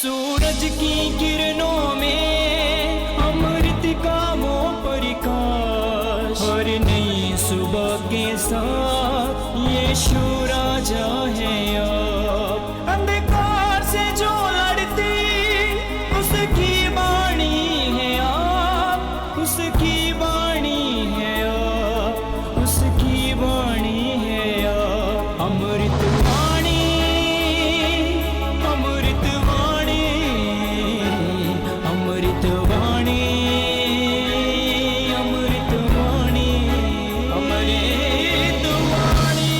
सूरज की किरणों में अमृत का वो प्रकाश, हर नई सुबह के साथ यीशु राजा है अब। अंधकार से जो लड़ती उसकी वाणी है आप, उसकी वाणी है आप, उसकी वाणी है आप। अमृत वाणी, अमृत वाणी, अमृत वाणी, अमृत वाणी, अमृत वाणी।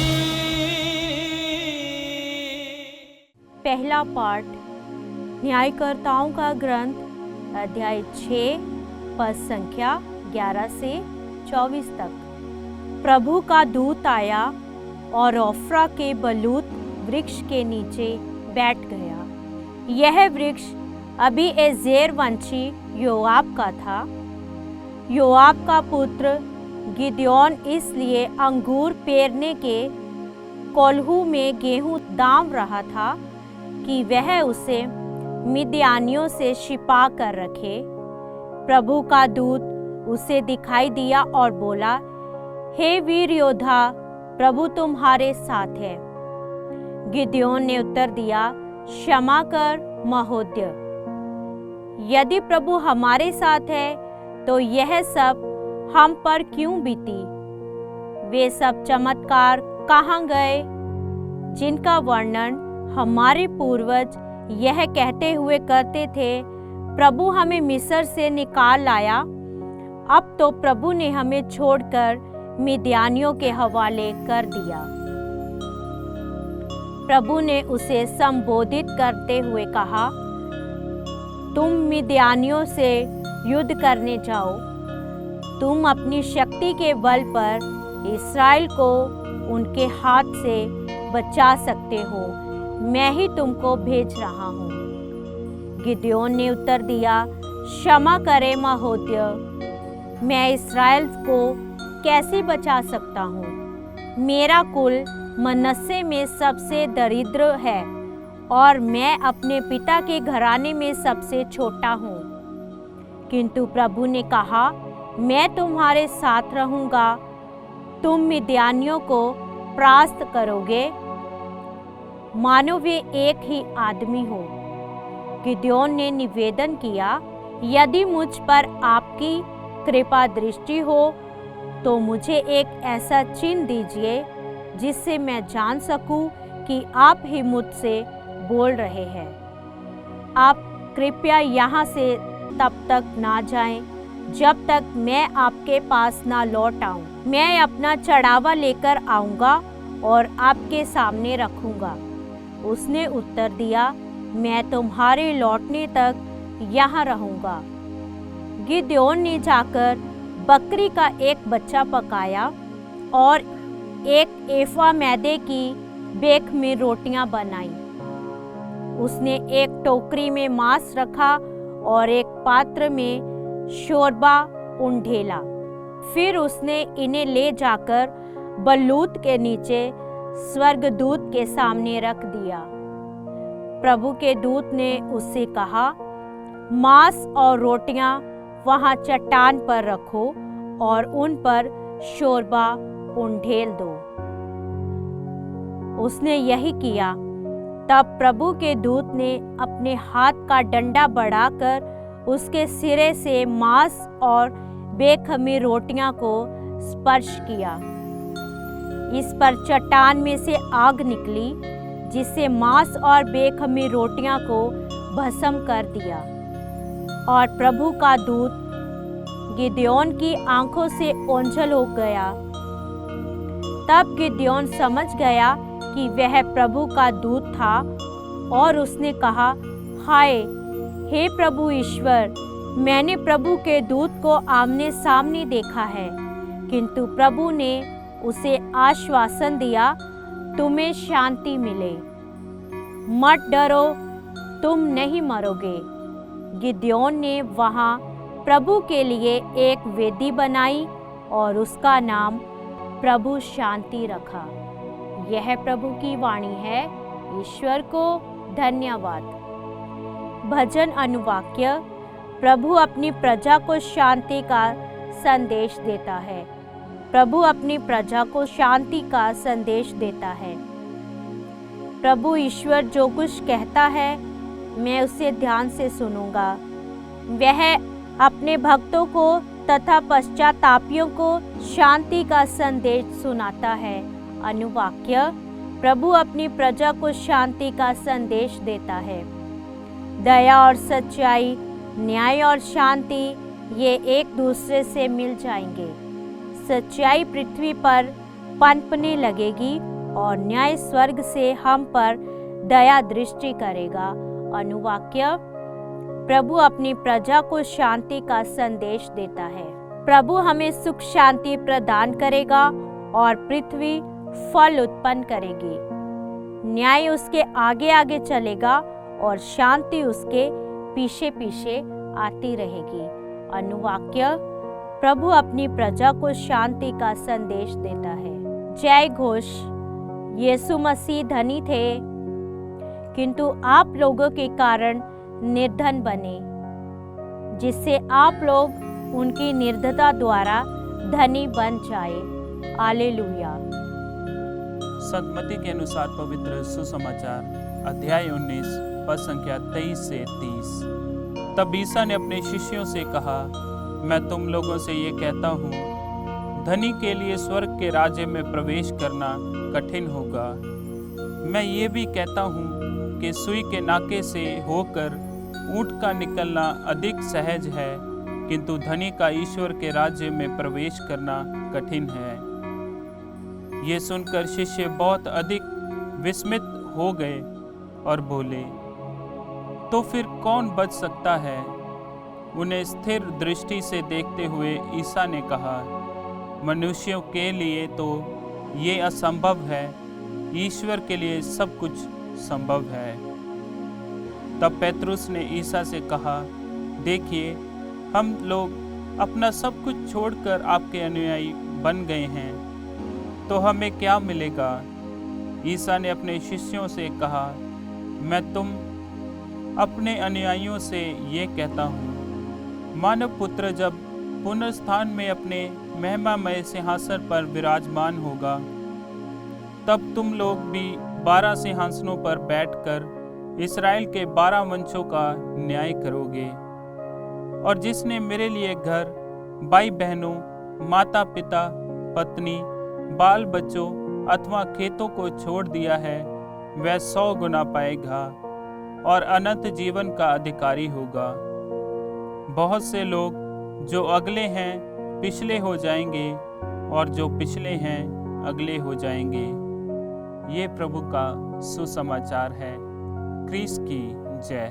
पहला पाठ न्यायकर्ताओं का ग्रंथ अध्याय 6 पद संख्या 11 से 24 तक। प्रभु का दूत आया और ओफ्रा के बलूत वृक्ष के नीचे बैठ गया। यह वृक्ष अबीएजेर वंशी योआब का था। योआब का पुत्र गिदयोन इसलिए अंगूर पेरने के कोल्हू में गेहूं दाम रहा था कि वह उसे मिद्यानियों से छिपा कर रखे। प्रभु का दूत उसे दिखाई दिया और बोला, हे वीर योद्धा, प्रभु तुम्हारे साथ है। गिदयोन ने उत्तर दिया, क्षमा कर महोदय, यदि प्रभु हमारे साथ है तो यह सब हम पर क्यों बीती? वे सब चमत्कार कहाँ गए जिनका वर्णन हमारे पूर्वज यह कहते हुए करते थे, प्रभु हमें मिस्र से निकाल लाया। अब तो प्रभु ने हमें छोड़कर मिद्यानियों के हवाले कर दिया। प्रभु ने उसे संबोधित करते हुए कहा, तुम मिद्यानियों से युद्ध करने जाओ। तुम अपनी शक्ति के बल पर इस्राएल को उनके हाथ से बचा सकते हो। मैं ही तुमको भेज रहा हूँ। गिदयोन ने उत्तर दिया, क्षमा करे महोदय, मैं इस्राएल को कैसे बचा सकता हूँ? मेरा कुल मनस्से में सबसे दरिद्र है और मैं अपने पिता के घराने में सबसे छोटा हूँ। किंतु प्रभु ने कहा, मैं तुम्हारे साथ रहूँगा। तुम मिद्यानियों को परास्त करोगे मानो वे एक ही आदमी हो। गिदयोन ने निवेदन किया, यदि मुझ पर आपकी कृपा दृष्टि हो तो मुझे एक ऐसा चिन्ह दीजिए जिससे मैं जान सकूं कि आप ही मुझसे बोल रहे हैं। आप कृपया यहाँ से तब तक ना जाएं जब तक मैं आपके पास ना लौट आऊं। मैं अपना चढ़ावा लेकर आऊँगा और आपके सामने रखूँगा। उसने उत्तर दिया, मैं तुम्हारे लौटने तक यहाँ रहूँगा। गिदयोन ने जाकर बकरी का एक बच्चा पकाया और एक एफा मैदे की बेख में रोटियां बनाई। उसने एक टोकरी में मांस रखा और एक पात्र में शोरबा उंडेला। फिर उसने इन्हें ले जाकर बलूत के नीचे स्वर्गदूत के सामने रख दिया। प्रभु के दूत ने उससे कहा, मांस और रोटियां वहां चट्टान पर रखो और उन पर शोरबा उंडेल दो। उसने यही किया। तब प्रभु के दूत ने अपने हाथ का डंडा बढ़ाकर उसके सिरे से मांस और बेखमी रोटियां को स्पर्श किया। इस पर चट्टान में से आग निकली जिससे मांस और बेखमी रोटियां को भस्म कर दिया। और प्रभु का दूत गिदयोन की आंखों से ओंझल हो गया। तब गिदयोन समझ गया कि वह प्रभु का दूत था और उसने कहा, हाय हे प्रभु ईश्वर, मैंने प्रभु के दूत को आमने सामने देखा है। किंतु प्रभु ने उसे आश्वासन दिया, तुम्हें शांति मिले, मत डरो, तुम नहीं मरोगे। गिदयोन ने वहाँ प्रभु के लिए एक वेदी बनाई और उसका नाम प्रभु शांति रखा। यह प्रभु की वाणी है। ईश्वर को धन्यवाद। भजन अनुवाक्य। प्रभु अपनी प्रजा को शांति का संदेश देता है। प्रभु अपनी प्रजा को शांति का संदेश देता है। प्रभु ईश्वर जो कुछ कहता है मैं उसे ध्यान से सुनूंगा। वह अपने भक्तों को तथा पश्चातापियों को शांति का संदेश सुनाता है। अनुवाक्य। प्रभु अपनी प्रजा को शांति का संदेश देता है। दया और सच्चाई, न्याय और शांति ये एक दूसरे से मिल जाएंगे। सच्चाई पृथ्वी पर पनपने लगेगी और न्याय स्वर्ग से हम पर दया दृष्टि करेगा। अनुवाक्य। प्रभु अपनी प्रजा को शांति का संदेश देता है। प्रभु हमें सुख शांति प्रदान करेगा और पृथ्वी फल उत्पन्न करेगी। न्याय उसके आगे आगे चलेगा और शांति उसके पीछे पीछे आती रहेगी। अनुवाक्य। प्रभु अपनी प्रजा को शांति का संदेश देता है। जय घोष। यीशु मसीह धनी थे किंतु आप लोगों के कारण निर्धन बने, जिससे आप लोग उनकी निर्धनता द्वारा धनी बन जाए। हालेलुया। सतमती के अनुसार पवित्र सुसमाचार अध्याय 19 पद संख्या 23 से 30। तब ईसा ने अपने शिष्यों से कहा, मैं तुम लोगों से ये कहता हूँ, धनी के लिए स्वर्ग के राज्य में प्रवेश करना कठिन होगा। मैं ये भी कहता हूँ कि सुई के नाके से होकर ऊँट का निकलना अधिक सहज है, किंतु धनी का ईश्वर के राज्य में प्रवेश करना कठिन है। ये सुनकर शिष्य बहुत अधिक विस्मित हो गए और बोले, तो फिर कौन बच सकता है? उन्हें स्थिर दृष्टि से देखते हुए ईसा ने कहा, मनुष्यों के लिए तो ये असंभव है, ईश्वर के लिए सब कुछ संभव है। तब पेतरुस ने ईसा से कहा, देखिए, हम लोग अपना सब कुछ छोड़कर आपके अनुयायी बन गए हैं, तो हमें क्या मिलेगा? ईसा ने अपने शिष्यों से कहा, मैं तुम अपने अनुयायियों से ये कहता हूँ, मानव पुत्र जब पुनरुत्थान में अपने महिमामय सिंहासन पर विराजमान होगा, तब तुम लोग भी 12 सिंहासनों पर बैठकर इस्राएल के 12 वंशों का न्याय करोगे। और जिसने मेरे लिए घर, भाई बहनों, माता पिता, पत्नी, बाल बच्चों अथवा खेतों को छोड़ दिया है, वह 100 गुना पाएगा और अनंत जीवन का अधिकारी होगा। बहुत से लोग जो अगले हैं पिछले हो जाएंगे और जो पिछले हैं अगले हो जाएंगे। ये प्रभु का सुसमाचार है। क्रिस्त की जय।